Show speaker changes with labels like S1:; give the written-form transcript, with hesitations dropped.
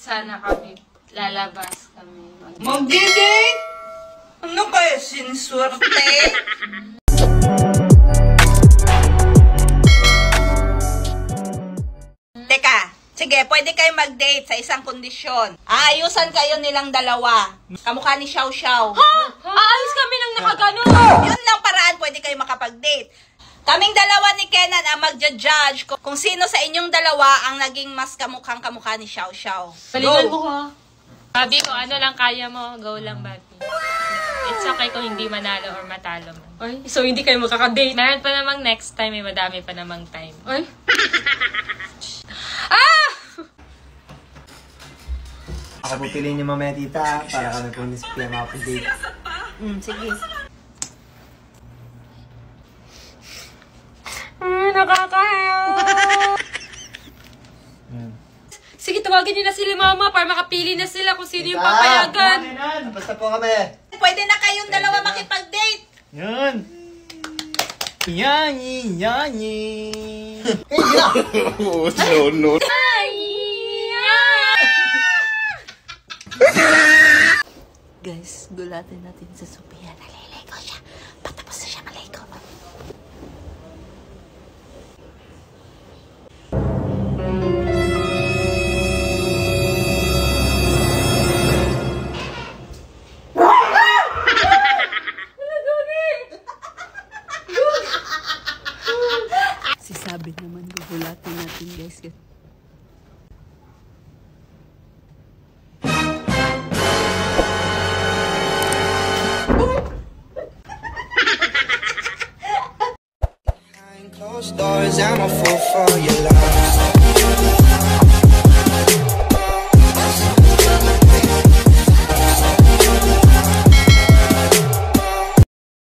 S1: sana kami lalabas kami.
S2: Mag-date? Ano kaya siniswerte? Teka, sige, pwede kayo mag-date sa isang kondisyon. Aayusan kayo nilang dalawa. Kamukha ni Xiao Xiao.
S1: Ha? Aalis kami ng nakaganon.
S2: Yun lang paraan pwede kayo makapag-date. Kaming dalawa ni Kenan ang magja-judge kung sino sa inyong dalawa ang naging mas kamukhang-kamukha ni Xiao Xiao.
S1: Galingan mo ha. Babi ko, ano lang kaya mo, go lang, Babi. It's okay kung hindi manalo or matalo man.
S3: Ay, so hindi kayo magkaka-date?
S1: Meron pa namang next time, may madami pa namang time.
S3: Ay.
S1: Ah!
S4: Ako pupiliin niyo mamaya, tita, para kami po ni Sophia makapag-date.
S2: Sige.
S1: Nakakahiya.
S3: Sige, tawagin niyo na sila mama para makapili na sila kung sino yung
S4: Tita!
S3: papayagan.
S4: Basta po kami.
S2: Pwede na kayong dalawa makipag-date.
S4: Yun. Yani, yani.
S5: Oh, no, no.
S2: Guys, gulatin natin sa Sophia na